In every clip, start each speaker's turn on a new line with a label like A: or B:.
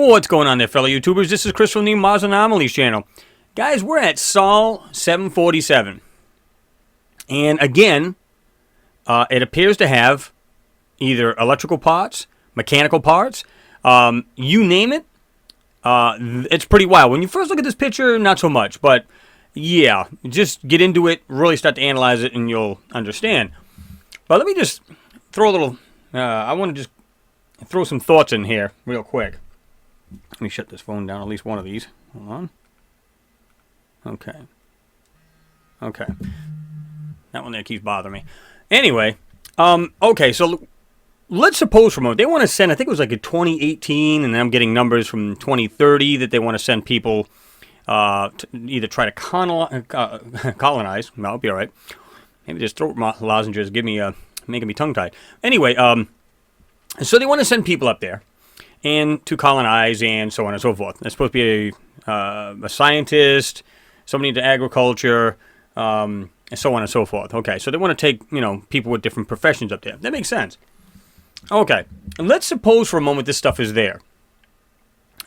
A: What's going on there, fellow YouTubers? This is Chris from the Msss Anomalies channel. Guys, we're at Sol 747. And again, it appears to have either electrical parts, mechanical parts, you name it. It's pretty wild. When you first look at this picture, not so much. But yeah, just get into it, really start to analyze it, and you'll understand. But let me just throw a little... I want to just throw some thoughts in here real quick. Let me shut this phone down, at least one of these. Hold on. Okay. Okay. That one there keeps bothering me. Anyway, okay, so let's suppose for a moment, they want to send, I think it was like a 2018, and then I'm getting numbers from 2030 that they want to send people to either try to colonize. No, I'll be all right. Maybe just throat lozenges making me tongue-tied. Anyway, so they want to send people up there and to colonize and so on and so forth. They're supposed to be a scientist, somebody into agriculture, and so on and so forth. Okay, so they want to take, people with different professions up there. That makes sense. Okay, and let's suppose for a moment this stuff is there.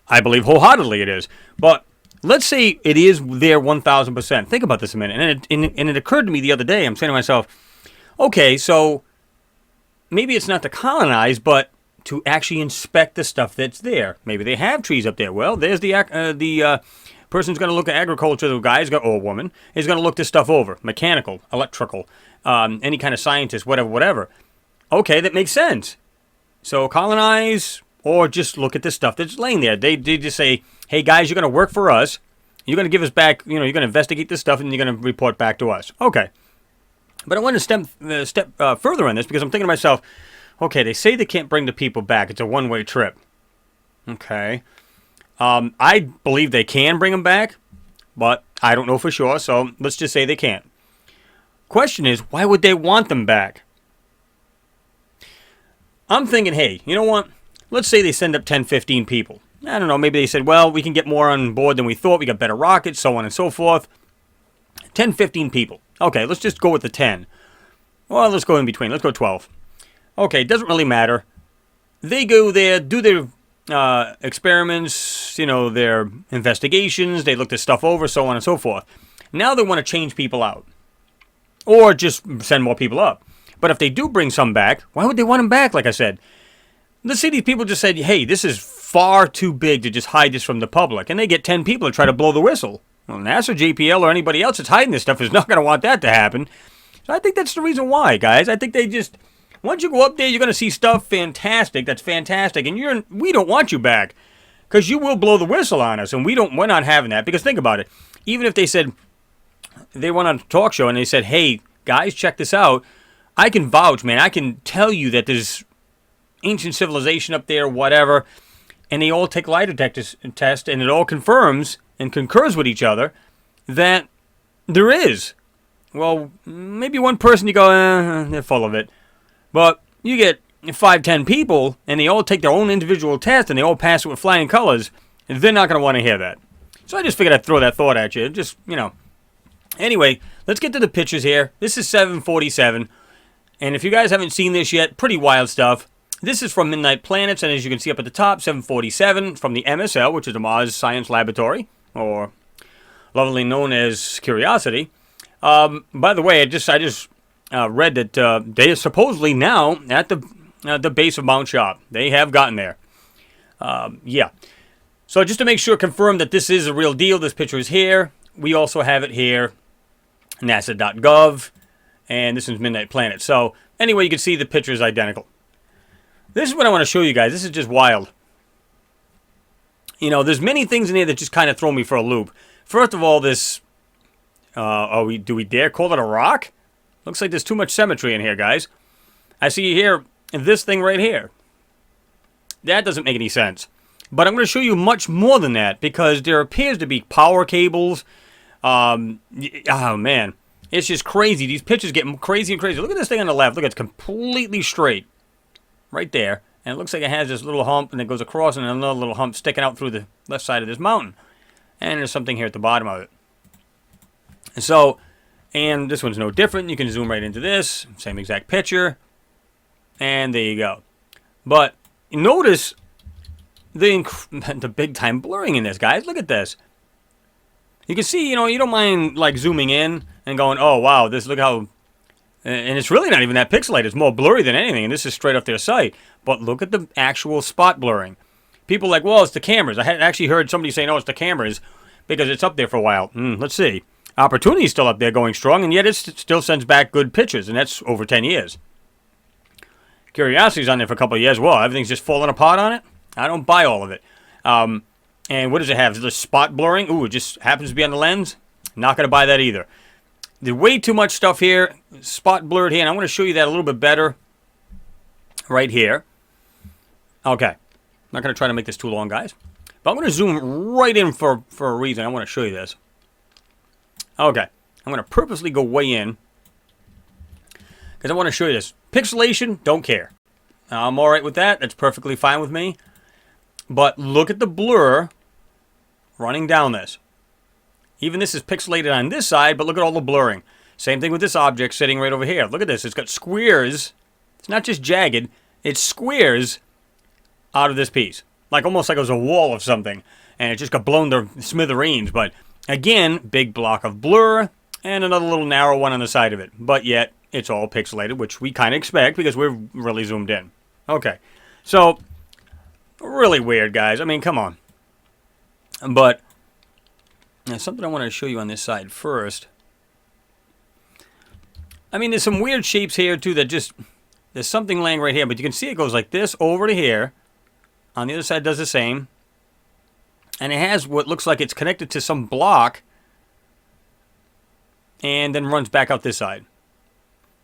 A: I believe wholeheartedly it is. But let's say it is there 1,000%. Think about this a minute. And it occurred to me the other day, I'm saying to myself, okay, so maybe it's not to colonize, but to actually inspect the stuff that's there. Maybe they have trees up there. Well, there's the person's going to look at agriculture, the guy's got, or woman, is going to look this stuff over. Mechanical, electrical, any kind of scientist, whatever. Okay, that makes sense. So colonize, or just look at the stuff that's laying there. They just say, hey guys, you're going to work for us. You're going to give us back, you're going to investigate this stuff, and you're going to report back to us. Okay. But I want to step further on this, because I'm thinking to myself, okay, they say they can't bring the people back. It's a one-way trip. Okay. I believe they can bring them back, but I don't know for sure, so let's just say they can't. Question is, why would they want them back? I'm thinking, hey, you know what? Let's say they send up 10, 15 people. I don't know, maybe they said, well, we can get more on board than we thought. We got better rockets, so on and so forth. 10, 15 people. Okay, let's just go with the 10. Well, let's go in between. Let's go 12. Okay, it doesn't really matter. They go there, do their experiments, their investigations. They look this stuff over, so on and so forth. Now they want to change people out. Or just send more people up. But if they do bring some back, why would they want them back, like I said? Let's say these people just said, hey, this is far too big to just hide this from the public. And they get 10 people to try to blow the whistle. Well, NASA, JPL, or anybody else that's hiding this stuff is not going to want that to happen. So I think that's the reason why, guys. I think they just, once you go up there, you're going to see stuff fantastic. That's fantastic. And we don't want you back. Because you will blow the whistle on us. And we're not having that. Because think about it. Even if they said, they went on a talk show and they said, hey, guys, check this out. I can vouch, man. I can tell you that there's ancient civilization up there, whatever. And they all take lie detector test, and it all confirms and concurs with each other that there is. Well, maybe one person you go, they're full of it. But you get 5, 10 people, and they all take their own individual test, and they all pass it with flying colors, and they're not going to want to hear that. So I just figured I'd throw that thought at you. Just, Anyway, let's get to the pictures here. This is 747. And if you guys haven't seen this yet, pretty wild stuff. This is from Midnight Planets, and as you can see up at the top, 747 from the MSL, which is the Mars Science Laboratory, or lovingly known as Curiosity. By the way, I just read that they are supposedly now at the base of Mount Sharp. They have gotten there. Yeah. So just to make sure, confirm that this is a real deal, this picture is here. We also have it here, NASA.gov, and this is Midnight Planet. So anyway, you can see the picture is identical. This is what I want to show you guys. This is just wild. There's many things in here that just kind of throw me for a loop. First of all, this... do we dare call it a rock? Looks like there's too much symmetry in here, guys. I see here, this thing right here. That doesn't make any sense. But I'm going to show you much more than that, because there appears to be power cables. Oh, man. It's just crazy. These pictures get crazy and crazy. Look at this thing on the left. Look, it's completely straight. Right there. And it looks like it has this little hump, and it goes across, and another little hump sticking out through the left side of this mountain. And there's something here at the bottom of it. So, and this one's no different. You can zoom right into this. Same exact picture. And there you go. But notice the big time blurring in this, guys. Look at this. You can see, you don't mind like zooming in and going, oh wow, look how, and it's really not even that pixelated. It's more blurry than anything, and this is straight off their site. But look at the actual spot blurring. People are like, well, it's the cameras. I had actually heard somebody say, no, it's the cameras because it's up there for a while. Let's see. Opportunity's still up there going strong, and yet it still sends back good pictures, and that's over 10 years. Curiosity's on there for a couple of years. Well, everything's just falling apart on it. I don't buy all of it. And what does it have? The spot blurring? Ooh, it just happens to be on the lens? Not going to buy that either. There's way too much stuff here. Spot blurred here, and I'm going to show you that a little bit better right here. Okay. I'm not going to try to make this too long, guys. But I'm going to zoom right in for a reason. I want to show you this. Okay. I'm going to purposely go way in because I want to show you this. Pixelation, don't care. I'm all right with that. That's perfectly fine with me. But look at the blur running down this. Even this is pixelated on this side, but look at all the blurring. Same thing with this object sitting right over here. Look at this. It's got squares. It's not just jagged. It's squares out of this piece. Almost like it was a wall of something. And it just got blown to smithereens. But again, big block of blur and another little narrow one on the side of it. But yet, it's all pixelated, which we kind of expect because we're really zoomed in. Okay. So, really weird, guys. I mean, come on. But there's something I want to show you on this side first. I mean, there's some weird shapes here, too, that just... There's something laying right here, but you can see it goes like this over to here. On the other side, does the same. And it has what looks like it's connected to some block. And then runs back out this side.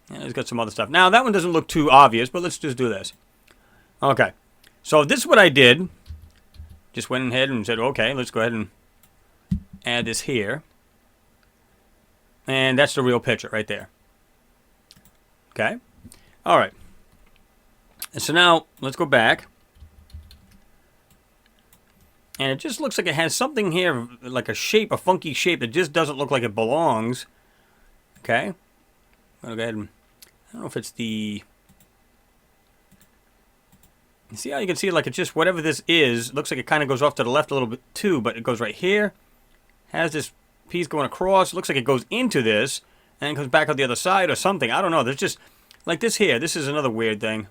A: And it's got some other stuff. Now, that one doesn't look too obvious, but let's just do this. Okay. So, this is what I did. Just went ahead and said, okay, let's go ahead and add this here. And that's the real picture right there. Okay. All right. And so now, let's go back. And it just looks like it has something here, like a shape, a funky shape that just doesn't look like it belongs. Okay. I'm going to go ahead and, I don't know if it's the... See how you can see like it's just whatever this is. Looks like it kind of goes off to the left a little bit too, but it goes right here. Has this piece going across. Looks like it goes into this and then comes back out the other side or something. I don't know. There's just like this here. This is another weird thing.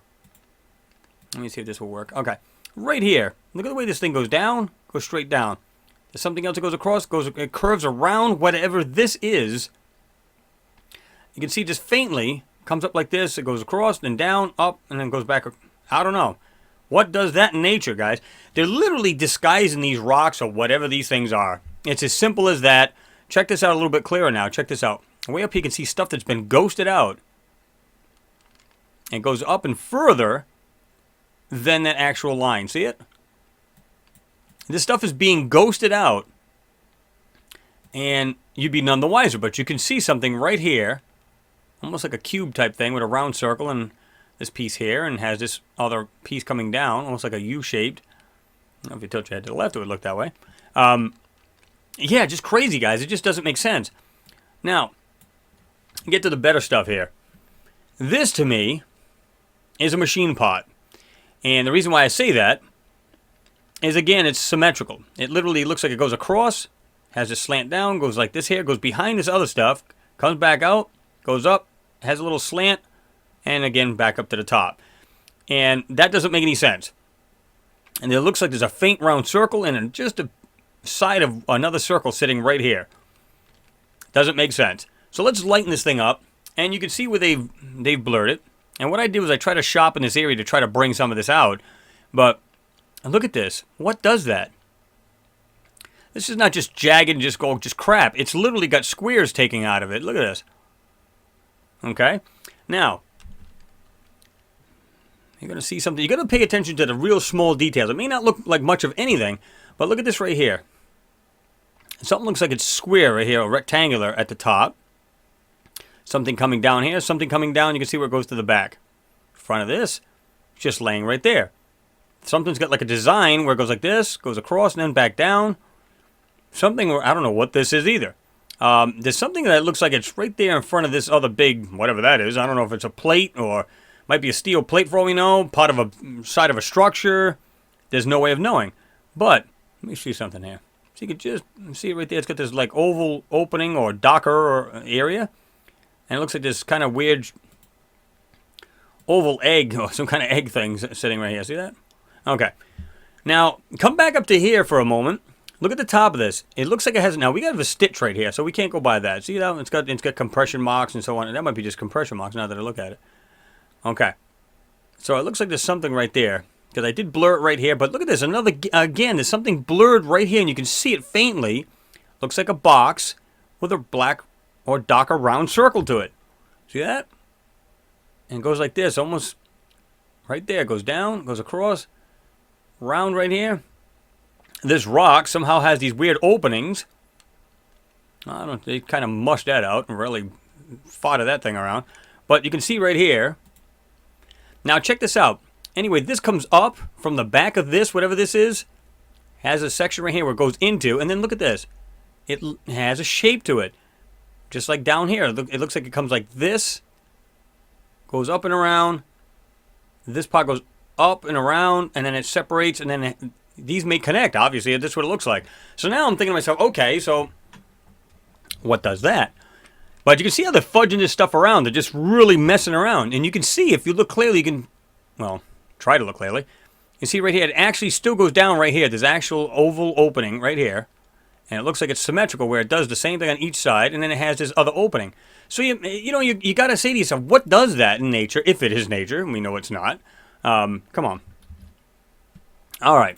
A: Let me see if this will work. Okay. Right here. Look at the way this thing goes down. Goes straight down. There's something else that goes across. It curves around whatever this is. You can see just faintly. Comes up like this. It goes across, then down, up, and then goes back. I don't know. What does that in nature, guys? They're literally disguising these rocks or whatever these things are. It's as simple as that. Check this out a little bit clearer now. Check this out. Way up here you can see stuff that's been ghosted out. It goes up and further than that actual line. See it? This stuff is being ghosted out. And you'd be none the wiser. But you can see something right here. Almost like a cube type thing with a round circle and this piece here, and has this other piece coming down, almost like a U-shaped. I don't know if you tilt your head to the left, it would look that way. Yeah, just crazy, guys. It just doesn't make sense. Now, get to the better stuff here. This, to me, is a machine pot. And the reason why I say that is, again, it's symmetrical. It literally looks like it goes across, has a slant down, goes like this here, goes behind this other stuff, comes back out, goes up, has a little slant, and again, back up to the top. And that doesn't make any sense. And it looks like there's a faint round circle and just a side of another circle sitting right here. Doesn't make sense. So let's lighten this thing up. And you can see where they've blurred it. And what I did was I tried to shop in this area to try to bring some of this out. But look at this. What does that? This is not just jagged and just crap. It's literally got squares taking out of it. Look at this. Okay? Now, you're going to see something. You're going to pay attention to the real small details. It may not look like much of anything, but look at this right here. Something looks like it's square right here, or rectangular at the top. Something coming down here, something coming down. You can see where it goes to the back. Front of this, just laying right there. Something's got like a design where it goes like this, goes across, and then back down. Something where I don't know what this is either. There's something that looks like it's right there in front of this other big, whatever that is. I don't know if it's a plate or might be a steel plate for all we know. Part of a side of a structure. there's no way of knowing. But let me see something here. So you can just see it right there. It's got this like oval opening or docker area. And it looks like this kind of weird oval egg or some kind of egg thing sitting right here. See that? Okay. Now, come back up to here for a moment. Look at the top of this. It looks like it has... Now, we got a stitch right here, so we can't go by that. See that? It's got compression marks and so on. And that might be just compression marks now that I look at it. Okay. So it looks like there's something right there. Because I did blur it right here. But look at this. Again, there's something blurred right here. And you can see it faintly. Looks like a box with a black or darker round circle to it. See that? And it goes like this. Almost right there. Goes down. Goes across. Round right here. This rock somehow has these weird openings. I don't know. They kind of mushed that out and really fought that thing around. But you can see right here. Now check this out. Anyway, this comes up from the back of this, whatever this is. Has a section right here where it goes into. And then look at this. It has a shape to it. Just like down here. It looks like it comes like this. Goes up and around. This part goes up and around. And then it separates. And then these may connect. Obviously, that's what it looks like. So now I'm thinking to myself, okay, so what does that? But you can see how they're fudging this stuff around. They're just really messing around. And you can see, if you look clearly, you can, well, try to look clearly. You see right here, it actually still goes down right here. There's actual oval opening right here. And it looks like it's symmetrical where it does the same thing on each side. And then it has this other opening. So, you got to say to yourself, what does that in nature, if it is nature? We know it's not. Come on. All right.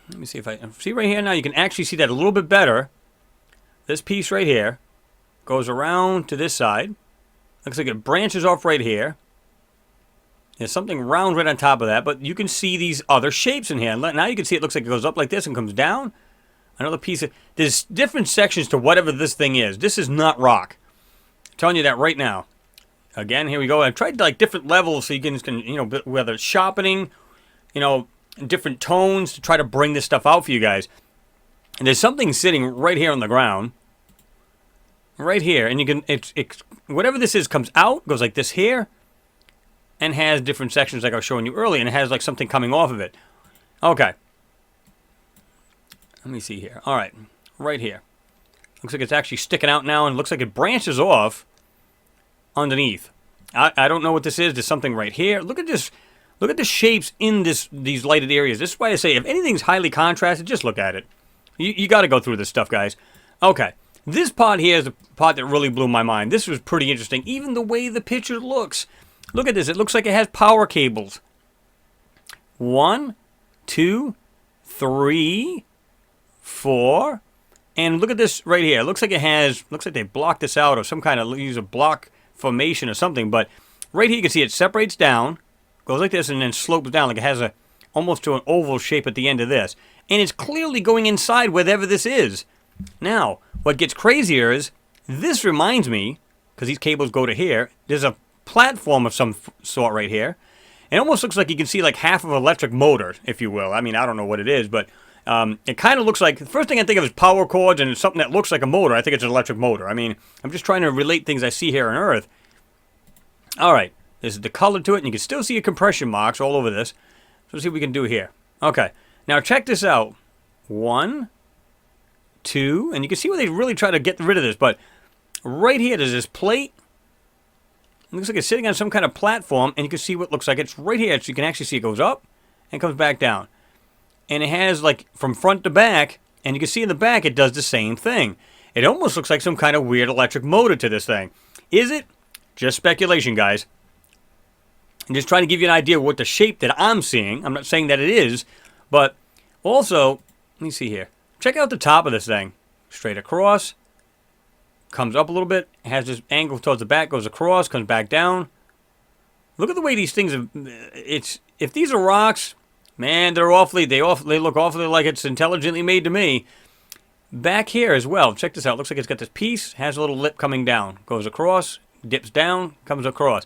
A: Let me see if I... See right here now, you can actually see that a little bit better. This piece right here goes around to this side. Looks like it branches off right here. There's something round right on top of that, but you can see these other shapes in here. Now you can see it looks like it goes up like this and comes down. Another piece of... There's different sections to whatever this thing is. This is not rock. I'm telling you that right now. Again, here we go. I've tried like different levels so you can whether it's sharpening, different tones to try to bring this stuff out for you guys. And there's something sitting right here on the ground. Right here. And you can... whatever this is comes out, goes like this here. And has different sections like I was showing you earlier. And it has like something coming off of it. Okay. Let me see here. All right. Right here. Looks like it's actually sticking out now. And it looks like it branches off underneath. I don't know what this is. There's something right here. Look at this. Look at the shapes in these lighted areas. This is why I say if anything's highly contrasted, just look at it. You got to go through this stuff, guys. Okay. This part here is the part that really blew my mind. This was pretty interesting. Even the way the picture looks. Look at this. It looks like it has power cables. 1, 2, 3, 4. And look at this right here. It looks like it has... Looks like they blocked this out or some kind of... Use a block formation or something. But right here you can see it separates down. Goes like this and then slopes down like it has almost to an oval shape at the end of this. And it's clearly going inside whatever this is. Now, what gets crazier is, this reminds me, because these cables go to here, there's a platform of some sort right here. It almost looks like you can see like half of an electric motor, if you will. I mean, I don't know what it is, but it kind of looks like, the first thing I think of is power cords and it's something that looks like a motor. I think it's an electric motor. I mean, I'm just trying to relate things I see here on Earth. All right. This is the color to it, and you can still see compression marks all over this. So let's see what we can do here. Okay. Now check this out. 1, 2, and you can see where they really try to get rid of this, but right here there's this plate. It looks like it's sitting on some kind of platform, and you can see what it looks like. It's right here, so you can actually see it goes up and comes back down. And it has, like, from front to back, and you can see in the back it does the same thing. It almost looks like some kind of weird electric motor to this thing. Is it? Just speculation, guys. I'm just trying to give you an idea of what the shape that I'm seeing. I'm not saying that it is, but also, let me see here. Check out the top of this thing. Straight across. Comes up a little bit. Has this angle towards the back. Goes across. Comes back down. Look at the way these things are. If these are rocks, man, they look awfully like it's intelligently made to me. Back here as well. Check this out. Looks like it's got this piece. Has a little lip coming down. Goes across. Dips down. Comes across.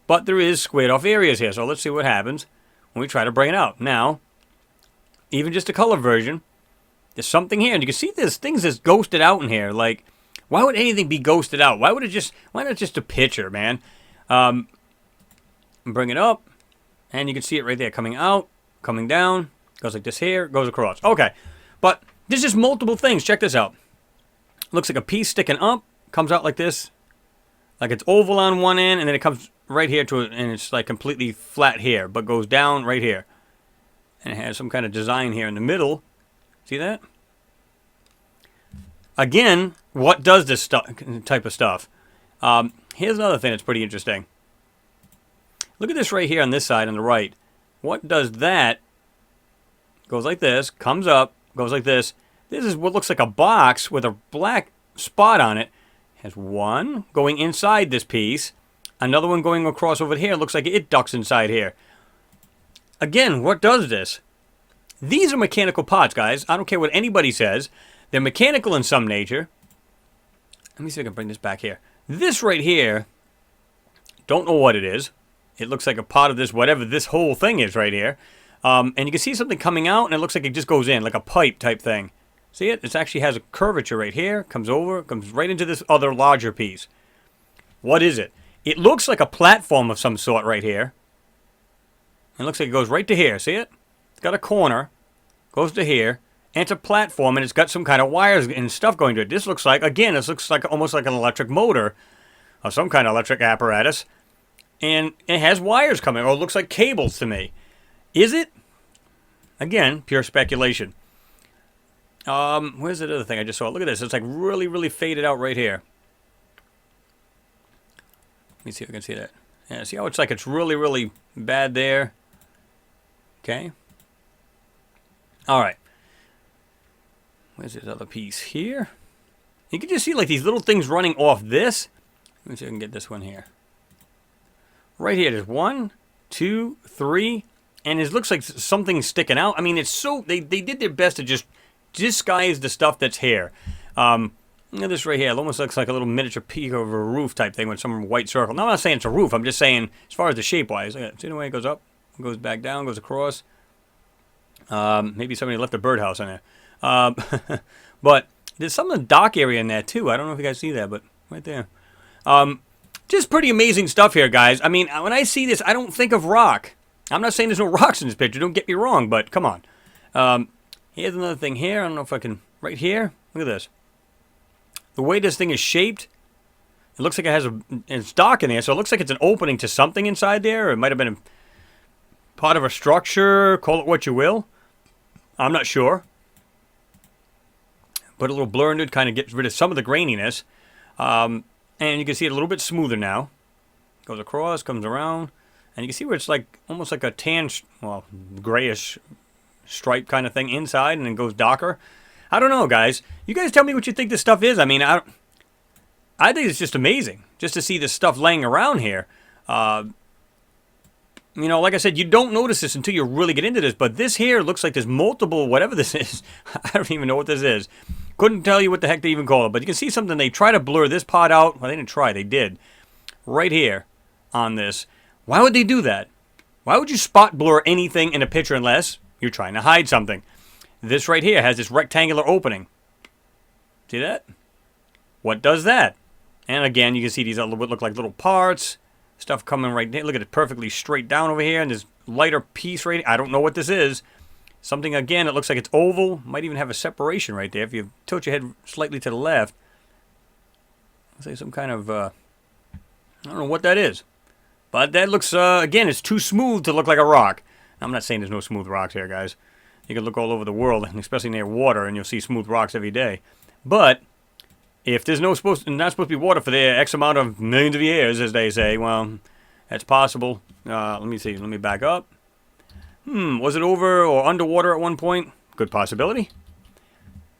A: But there is squared off areas here, so let's see what happens when we try to bring it out. Now, even just a color version, there's something here, and you can see there's things that's ghosted out in here. Like, why would anything be ghosted out? Why not just a picture, man? Bring it up, and you can see it right there coming out. coming down, goes like this here, goes across. Okay, but there's just multiple things. Check this out. Looks like a piece sticking up, comes out like this, like it's oval on one end, and then it comes right here to it, and it's like completely flat here, but goes down right here. And it has some kind of design here in the middle. See that? Again, what does this type of stuff? Here's another thing that's pretty interesting. Look at this right here on this side on the right. What does that? Goes like this, comes up, goes like this. This is what looks like a box with a black spot on it. Has one going inside this piece. Another one going across over here. Looks like it ducks inside here. Again, what does this? These are mechanical parts, guys. I don't care what anybody says. They're mechanical in some nature. Let me see if I can bring this back here. This right here, don't know what it is. It looks like a part of this, whatever this whole thing is right here. And you can see something coming out, and it looks like it just goes in, like a pipe type thing. See it? It actually has a curvature right here. Comes over, comes right into this other larger piece. What is it? It looks like a platform of some sort right here. It looks like it goes right to here. See it? It's got a corner. Goes to here. And it's a platform, and it's got some kind of wires and stuff going to it. This looks like, again, this looks like almost like an electric motor. Or some kind of electric apparatus. And it has wires coming, or it looks like cables to me. Is it? Again, pure speculation. Where's the other thing I just saw? Look at this. It's like really, really faded out right here. Let me see if I can see that. Yeah, see how it's like it's really, really bad there? Okay. All right. Where's this other piece here? You can just see like these little things running off this. Let me see if I can get this one here. Right here, there's 1, 2, 3, and it looks like something's sticking out. I mean, it's so, they did their best to just disguise the stuff that's here. Look at this right here. It almost looks like a little miniature peak of a roof type thing with some white circle. Now, I'm not saying it's a roof. I'm just saying, as far as the shape-wise, see the way it goes up, goes back down, goes across. Maybe somebody left a birdhouse in there. But there's some of the dock area in there, too. I don't know if you guys see that, but right there. Just pretty amazing stuff here, guys. I mean, when I see this, I don't think of rock. I'm not saying there's no rocks in this picture. Don't get me wrong, but come on. Here's another thing here. I don't know if I can... Right here. Look at this. The way this thing is shaped, it looks like it has a... It's dark in there, so it looks like it's an opening to something inside there. Or it might have been a part of a structure. Call it what you will. I'm not sure. Put a little blur in it, kind of gets rid of some of the graininess. And you can see it a little bit smoother now. Goes across, comes around. And you can see where it's like almost like a tan, well, grayish stripe kind of thing inside, and then goes darker. I don't know, guys. You guys tell me what you think this stuff is. I mean, I think it's just amazing just to see this stuff laying around here. You know, like I said, you don't notice this until you really get into this. But this here looks like there's multiple, whatever this is. I don't even know what this is. Couldn't tell you what the heck they even call it. But you can see something. They try to blur this part out. Well, they didn't try. They did. Right here on this. Why would they do that? Why would you spot blur anything in a picture unless you're trying to hide something? This right here has this rectangular opening. See that? What does that? And again, you can see these what look like little parts. Stuff coming right there. Look at it perfectly straight down over here. And this lighter piece right here. I don't know what this is. Something, again, it looks like it's oval. Might even have a separation right there. If you tilt your head slightly to the left. Let's say some kind of, I don't know what that is. But that looks, again, it's too smooth to look like a rock. I'm not saying there's no smooth rocks here, guys. You can look all over the world, especially near water, and you'll see smooth rocks every day. But if there's not supposed to be water for the X amount of millions of years, as they say, well, that's possible. Let me see. Let me back up. Was it over or underwater at one point? Good possibility.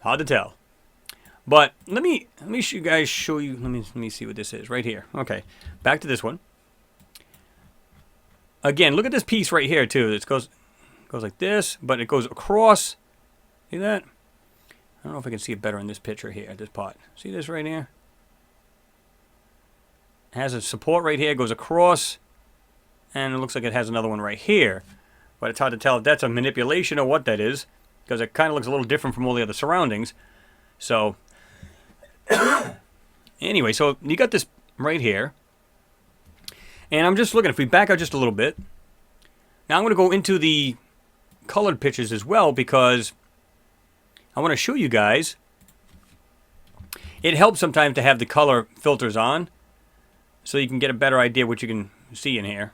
A: Hard to tell. But let me show you. Let me see what this is right here. Okay, back to this one. Again, look at this piece right here too. It goes like this, but it goes across. See that? I don't know if I can see it better in this picture here, this part. See this right here? It has a support right here, goes across, and it looks like it has another one right here. But it's hard to tell if that's a manipulation or what that is, because it kind of looks a little different from all the other surroundings. So, anyway, so you got this right here. And I'm just looking, if we back out just a little bit. Now I'm going to go into the colored pictures as well, because I want to show you guys. It helps sometimes to have the color filters on, so you can get a better idea what you can see in here.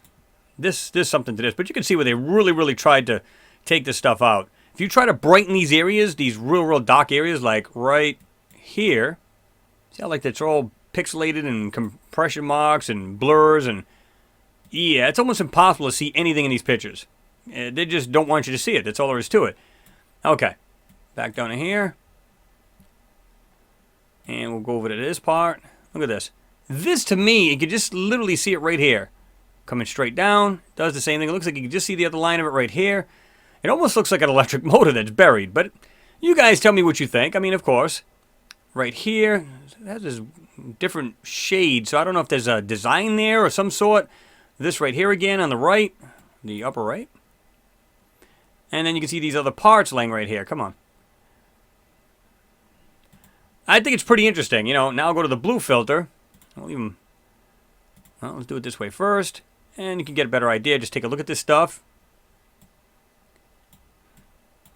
A: There's something to this, but you can see where they really tried to take this stuff out. If you try to brighten these areas, these real dark areas, like right here, see how like that's all pixelated and compression marks and blurs, and yeah, it's almost impossible to see anything in these pictures. They just don't want you to see it. That's all there is to it. Okay, back down to here, and we'll go over to this part. Look at this. This, to me, you can just literally see it right here. Coming straight down, does the same thing. It looks like you can just see the other line of it right here. It almost looks like an electric motor that's buried, but you guys tell me what you think. I mean, of course, right here, it has this different shade, so I don't know if there's a design there or some sort. This right here again on the right, the upper right. And then you can see these other parts laying right here. Come on. I think it's pretty interesting. You know, now I'll go to the blue filter. I'll even, well, let's do it this way first. And you can get a better idea. Just take a look at this stuff.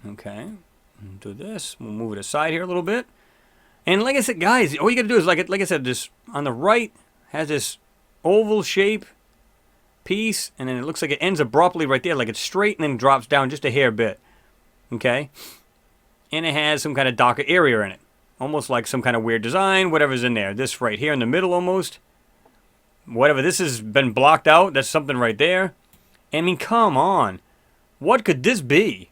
A: Okay. Do this. We'll move it aside here a little bit. And like I said, guys, all you got to do is, like I said, this on the right has this oval shape piece. And then it looks like it ends abruptly right there. Like it's straight and then drops down just a hair bit. Okay. And it has some kind of darker area in it. Almost like some kind of weird design, whatever's in there. This right here in the middle almost. Whatever, this has been blocked out. That's something right there. I mean, come on. What could this be?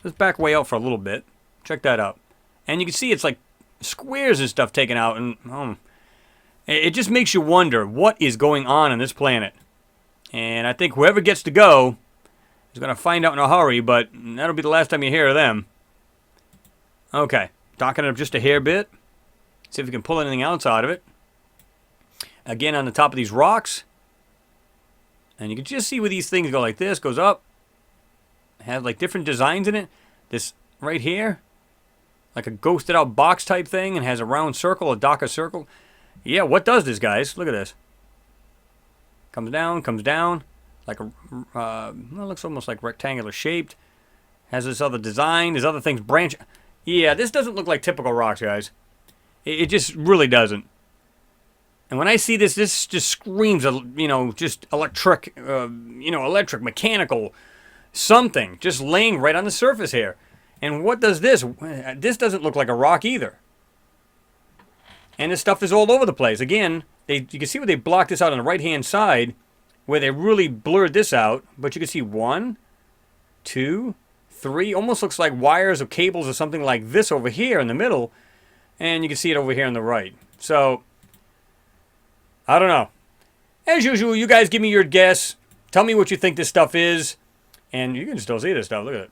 A: Let's back way out for a little bit. Check that out. And you can see it's like squares and stuff taken out. And it just makes you wonder what is going on this planet. And I think whoever gets to go is going to find out in a hurry, but that'll be the last time you hear of them. Okay. Docking it up just a hair bit. See if we can pull anything else out of it. Again, on the top of these rocks. And you can just see where these things go like this. Goes up. Has like different designs in it. This right here. Like a ghosted out box type thing. And has a round circle, a darker circle. Yeah, what does this, guys? Look at this. Comes down. Like a, well, it looks almost like rectangular shaped. Has this other design. There's other things branch. Yeah, this doesn't look like typical rocks, guys. It just really doesn't. And when I see this, this just screams, you know, just electric, electric, mechanical, something just laying right on the surface here. And what does this? This doesn't look like a rock either. And this stuff is all over the place. Again, you can see where they blocked this out on the right-hand side, where they really blurred this out. But you can see 1, 2, 3. Almost looks like wires or cables or something like this over here in the middle. And you can see it over here on the right. So, I don't know. As usual, you guys give me your guess. Tell me what you think this stuff is. And you can still see this stuff. Look at it.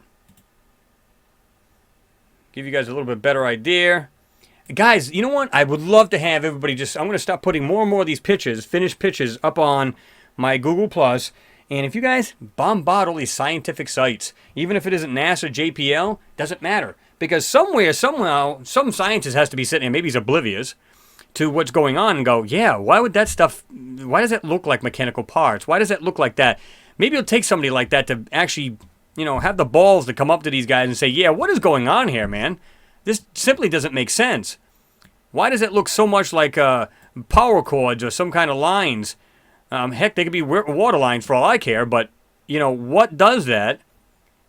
A: Give you guys a little bit better idea. Guys, you know what? I would love to have everybody just... I'm going to start putting more and more of these pictures, finished pictures, up on my Google+. And if you guys bombard all these scientific sites, even if it isn't NASA, JPL, doesn't matter. Because somewhere, somehow, some scientist has to be sitting there, maybe he's oblivious to what's going on and go, yeah, why would that stuff, why does that look like mechanical parts? Why does that look like that? Maybe it'll take somebody like that to actually, have the balls to come up to these guys and say, yeah, what is going on here, man? This simply doesn't make sense. Why does it look so much like power cords or some kind of lines? Heck, they could be water lines for all I care, but, what does that?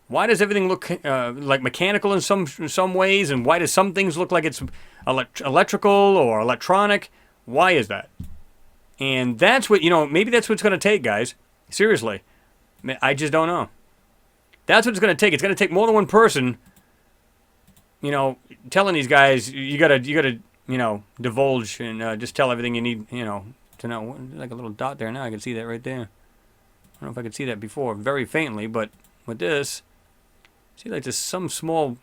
A: Why does everything look like mechanical in some ways, and why does some things look like it's electrical or electronic? Why is that? And that's what, maybe that's what it's going to take, guys. Seriously. I just don't know. That's what it's going to take. It's going to take more than one person, telling these guys, you gotta, divulge and just tell everything you need, to know. Like a little dot there now. I can see that right there. I don't know if I could see that before, very faintly, but with this, see like this some small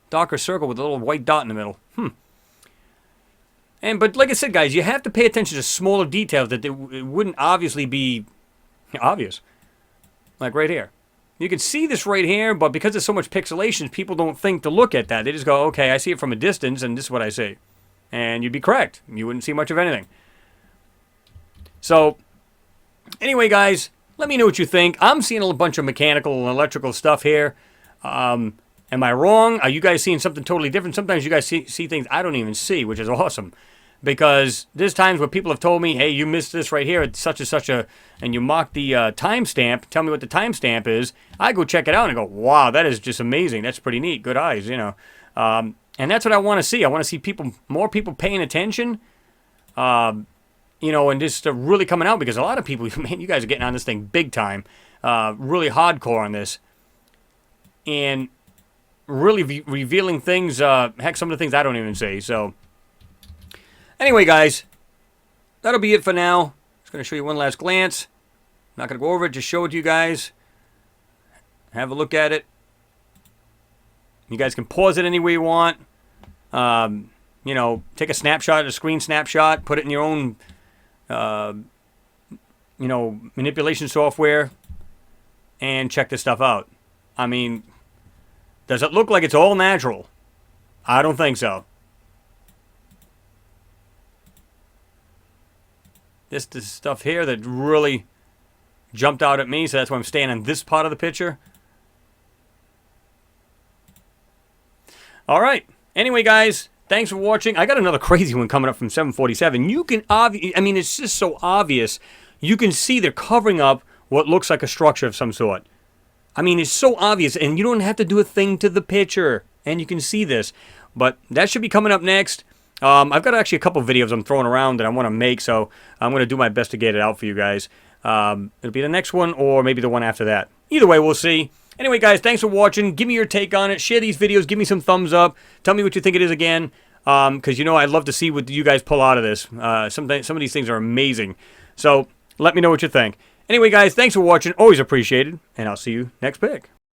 A: darker circle with a little white dot in the middle. But like I said, guys, you have to pay attention to smaller details that it wouldn't obviously be obvious. Like right here. You can see this right here, but because there's so much pixelation, people don't think to look at that. They just go, okay, I see it from a distance, and this is what I see. And you'd be correct. You wouldn't see much of anything. So, anyway, guys, Let me know what you think. I'm seeing a bunch of mechanical and electrical stuff here. Am I wrong? Are you guys seeing something totally different? Sometimes you guys see things I don't even see, which is awesome. Because there's times where people have told me, hey, you missed this right here at such and such a, and you mark the timestamp, tell me what the timestamp is. I go check it out and go, wow, that is just amazing. That's pretty neat. Good eyes, you know. And that's what I want to see. I want to see more people paying attention, you know, and just really coming out, because a lot of people, man, you guys are getting on this thing big time, really hardcore on this, and really revealing things, heck, some of the things I don't even see. So anyway, guys, that'll be it for now. Just going to show you one last glance. I'm not going to go over it, just show it to you guys. Have a look at it. You guys can pause it any way you want. You know, take a snapshot, a screen snapshot, put it in your own, you know, manipulation software, and check this stuff out. I mean, does it look like it's all natural? I don't think so. This stuff here that really jumped out at me, so that's why I'm staying on this part of the picture. All right. Anyway, guys, thanks for watching. I got another crazy one coming up from 747. You can I mean, it's just so obvious. You can see they're covering up what looks like a structure of some sort. I mean, it's so obvious, and you don't have to do a thing to the picture, and you can see this. But that should be coming up next. I've got actually a couple videos I'm throwing around that I want to make, so I'm going to do my best to get it out for you guys. It'll be the next one, or maybe the one after that. Either way, we'll see. Anyway, guys, thanks for watching. Give me your take on it. Share these videos. Give me some thumbs up. Tell me what you think it is again, because, you know, I'd love to see what you guys pull out of this. Some of these things are amazing. So let me know what you think. Anyway, guys, thanks for watching. Always appreciated, and I'll see you next pick.